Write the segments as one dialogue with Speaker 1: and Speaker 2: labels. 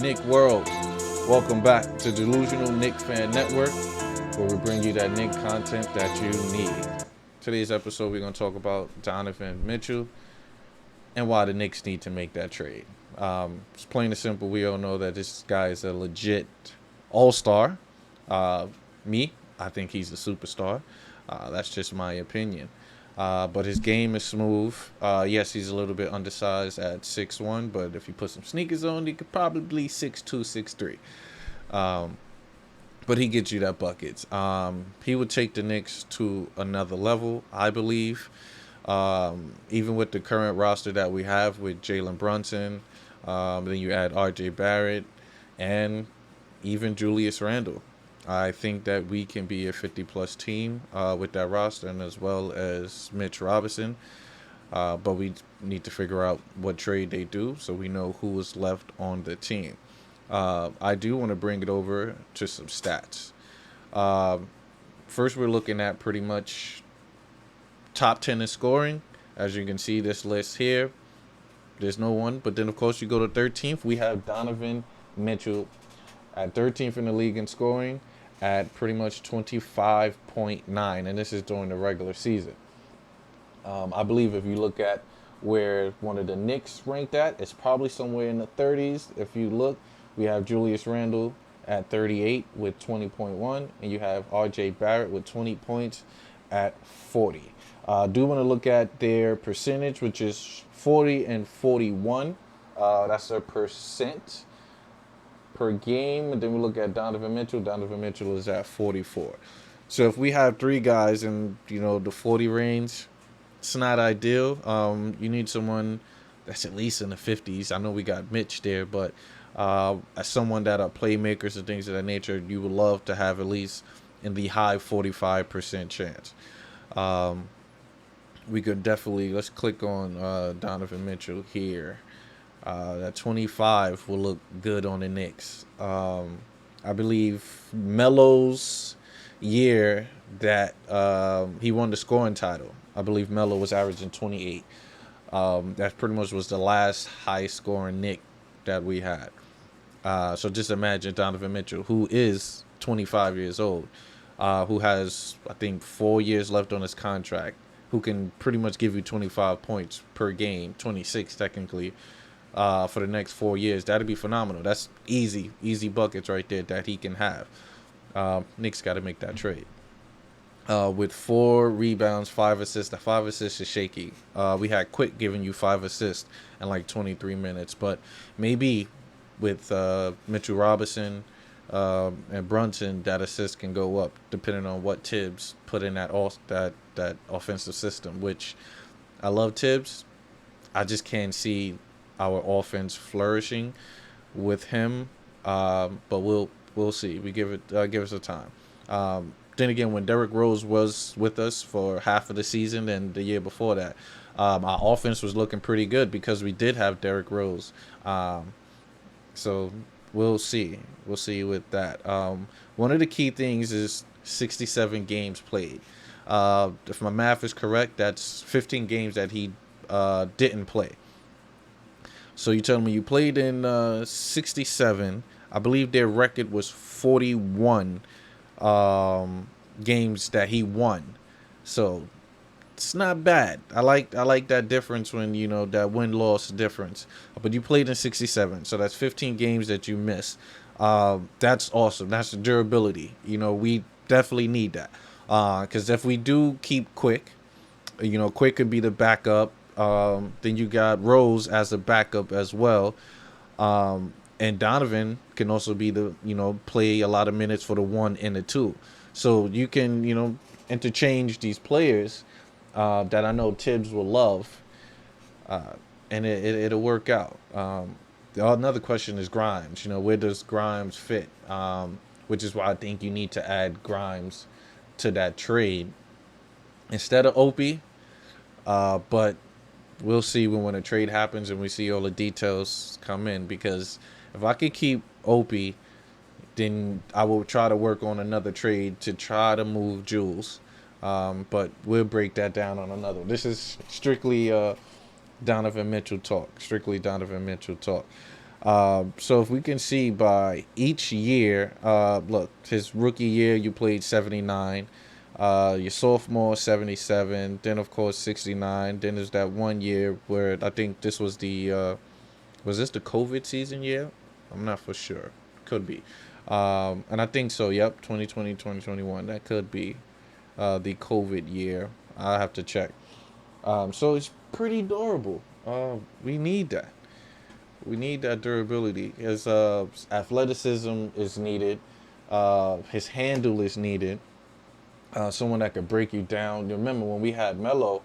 Speaker 1: Knick World. Welcome back to Delusional Knick Fan Network, where we bring you that Knick content that you need. Today's episode, we're going to talk about Donovan Mitchell and why the Knicks need to make that trade. It's plain and simple. We all know that this guy is a legit all-star. Uh, I think he's a superstar. That's just my opinion. But his game is smooth. Yes, he's a little bit undersized at 6'1", but if you put some sneakers on, he could probably 6'2", 6'3". But he gets you that buckets. He would take the Knicks to another level, I believe. Even with the current roster that we have with Jalen Brunson, then you add R.J. Barrett, and even Julius Randle. I think that we can be a 50-plus team with that roster, and as well as Mitch Robinson. But we need to figure out what trade they do so we know who is left on the team. I do want to bring it over to some stats. First, we're looking at pretty much top 10 in scoring. As you can see, this list here, there's no one. But then, of course, you go to 13th. We have Donovan Mitchell at 13th in the league in scoring at pretty much 25.9. And this is during the regular season. I believe if you look at where one of the Knicks ranked at, it's probably somewhere in the 30s. If you look, we have Julius Randle at 38 with 20.1, and you have R.J. Barrett with 20 points at 40. Do want to look at their percentage, which is 40 and 41. That's their percent per game. And then we look at Donovan Mitchell. Donovan Mitchell is at 44. So if we have three guys in, the 40 range, it's not ideal. You need someone that's at least in the 50s. I know we got Mitch there, but as someone that are playmakers and things of that nature, you would love to have at least in the high 45% chance. We could definitely, let's click on Donovan Mitchell here. That 25 will look good on the Knicks. I believe Melo's year that he won the scoring title, I believe Melo was averaging 28. That pretty much was the last high scoring Knick that we had. So just imagine Donovan Mitchell, who is 25 years old, who has, I think, 4 years left on his contract, who can pretty much give you 25 points per game, 26 technically, for the next 4 years. That'd be phenomenal. That's easy buckets right there that he can have. Knicks got to make that trade. With 4 rebounds, 5 assists. The 5 assists is shaky. We had Quick giving you 5 assists in like 23 minutes, but maybe with Mitchell Robinson and Brunson, that assist can go up depending on what Tibbs put in that offensive system. Which I love Tibbs. I just can't see our offense flourishing with him. But we'll see. We give us a time. Then again, when Derrick Rose was with us for half of the season and the year before that, our offense was looking pretty good because we did have Derrick Rose. So we'll see. We'll see with that. One of the key things is 67 games played. If my math is correct, that's 15 games that he didn't play. So you tell me you played in 67. I believe their record was 41 games that he won. So it's not bad. I like that difference when that win-loss difference. But you played in 67, so that's 15 games that you missed. That's awesome. That's the durability. We definitely need that. Because if we do keep Quick, Quick could be the backup. Then you got Rose as a backup as well. And Donovan can also be play a lot of minutes for the 1 and the 2. So you can, interchange these players that I know Tibbs will love, and it'll work out. Another question is Grimes. Where does Grimes fit? Which is why I think you need to add Grimes to that trade instead of Opie. But we'll see when a trade happens and we see all the details come in. Because if I could keep Opie, then I will try to work on another trade to try to move Jules. But we'll break that down on another. This is strictly Donovan Mitchell talk. So if we can see by each year, look, his rookie year you played 79, your sophomore 77, then of course 69. Then there's that one year where I think this was was this the COVID season year? I'm not for sure. Could be. And I think so. Yep, 2020, 2021. That could be the COVID year. I have to check. So it's pretty durable. We need that. We need that durability. His athleticism is needed. His handle is needed. Someone that could break you down. You remember when we had Melo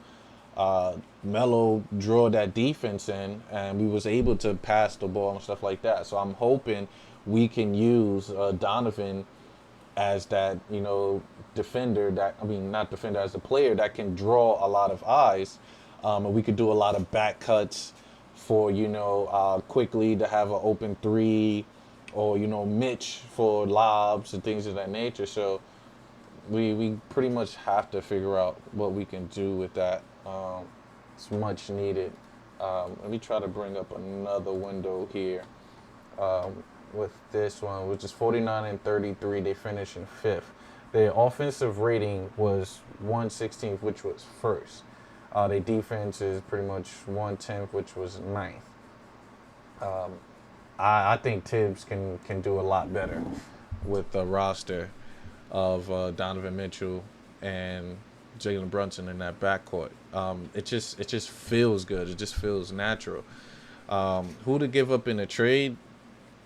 Speaker 1: draw that defense in, and we was able to pass the ball and stuff like that. So I'm hoping we can use Donovan as that, defender that, I mean, not defender, as a player that can draw a lot of eyes. And we could do a lot of back cuts for, quickly to have an open three, or, Mitch for lobs and things of that nature. So we pretty much have to figure out what we can do with that. It's much needed. Let me try to bring up another window here. With this one, which is 49 and 33. They finished in fifth. Their offensive rating was 116th, which was first. Their defense is pretty much 110th, which was ninth. I think Tibbs can do a lot better with the roster of Donovan Mitchell and Jalen Brunson in that backcourt. It just feels good. It just feels natural. Who to give up in a trade?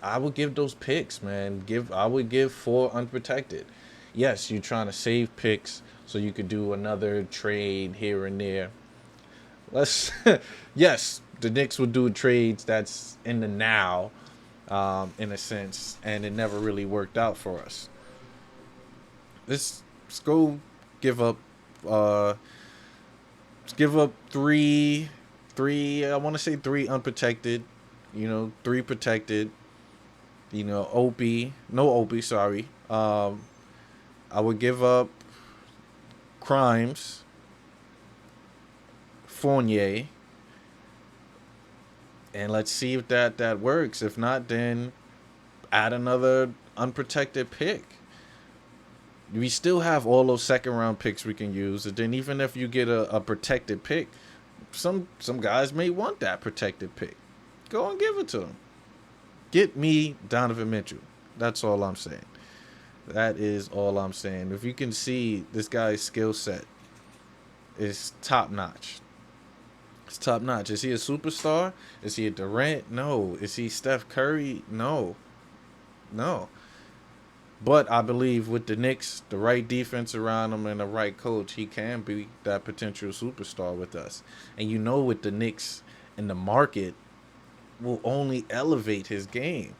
Speaker 1: I would give those picks, man. I would give 4 unprotected. Yes, you're trying to save picks so you could do another trade here and there. Yes, the Knicks will do trades that's in the now, in a sense, and it never really worked out for us. Let's go give up, three. I want to say 3 unprotected. 3 protected. Opie, sorry. I would give up Crimes, Fournier, and let's see if that works. If not, then add another unprotected pick. We still have all those second round picks we can use. And then even if you get a protected pick, some guys may want that protected pick. Go and give it to them. Get me Donovan Mitchell. That's all I'm saying. That is all I'm saying. If you can see this guy's skill set is top notch. It's top notch. Is he a superstar? Is he a Durant? No. Is he Steph Curry? No. But I believe with the Knicks, the right defense around him and the right coach, he can be that potential superstar with us. And with the Knicks in the market will only elevate his game.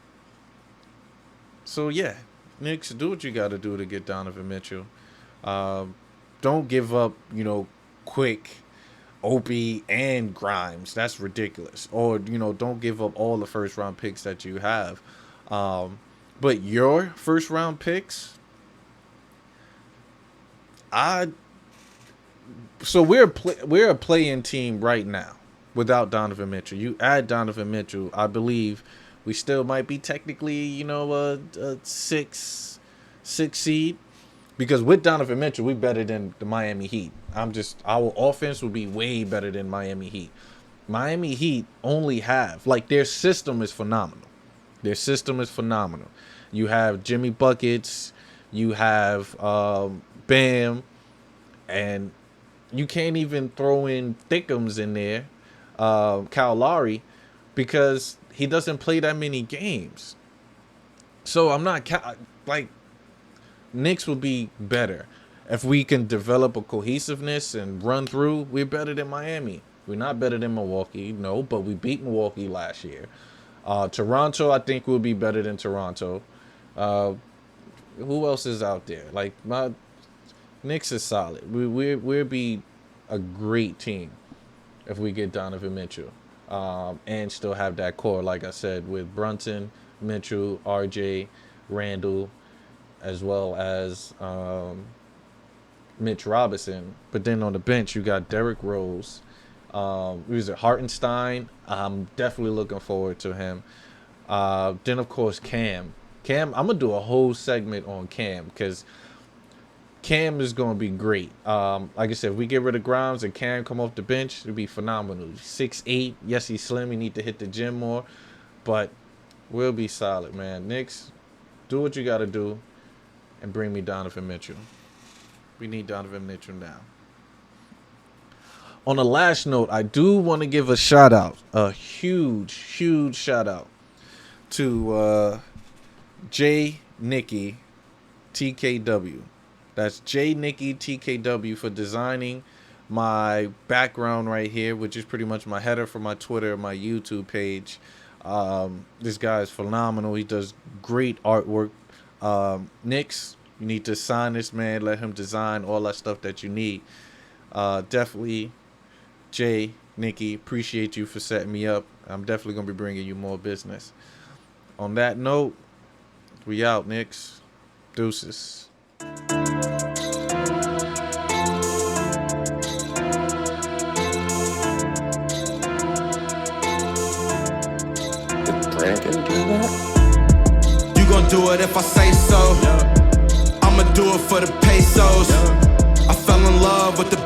Speaker 1: So yeah, Knicks, do what you got to do to get Donovan Mitchell. Don't give up, quick Opie and Grimes. That's ridiculous. Or don't give up all the first round picks that you have. But your first round picks, so we're a play-in team right now without Donovan Mitchell. You add Donovan Mitchell, I believe we still might be technically, a 6 seed, because with Donovan Mitchell, we better than the Miami Heat. Our offense would be way better than Miami Heat. Miami Heat only have, their system is phenomenal. You have Jimmy Buckets, you have Bam, and you can't even throw in Thickums in there, Kyle Lowry, because he doesn't play that many games. So I'm not Knicks will be better if we can develop a cohesiveness and run through. We're better than Miami. We're not better than Milwaukee, no, but we beat Milwaukee last year. Toronto, I think, will be better than Toronto. Who else is out there? My Knicks is solid. We'll be a great team if we get Donovan Mitchell, and still have that core, like I said, with Brunson, Mitchell, RJ, Randall, as well as Mitch Robinson. But then on the bench, you got Derrick Rose. Hartenstein? I'm definitely looking forward to him. Then of course Cam. I'm gonna do a whole segment on Cam because Cam is gonna be great. Like I said, if we get rid of Grimes and Cam come off the bench, it'd be phenomenal. 6'8". Yes, he's slim. He need to hit the gym more, but we'll be solid, man. Knicks, do what you gotta do, and bring me Donovan Mitchell. We need Donovan Mitchell now. On the last note, I do want to give a shout out, a huge shout out to J Nicky TKW. That's J Nicky TKW for designing my background right here, which is pretty much my header for my Twitter and my YouTube page. This guy is phenomenal. He does great artwork. Knicks, you need to sign this man. Let him design all that stuff that you need. Definitely, Jay, Nicky, appreciate you for setting me up. I'm definitely going to be bringing you more business. On that note, we out, Knicks. Deuces.
Speaker 2: You gon' do it if I say so. I'ma do it for the pesos. I fell in love with the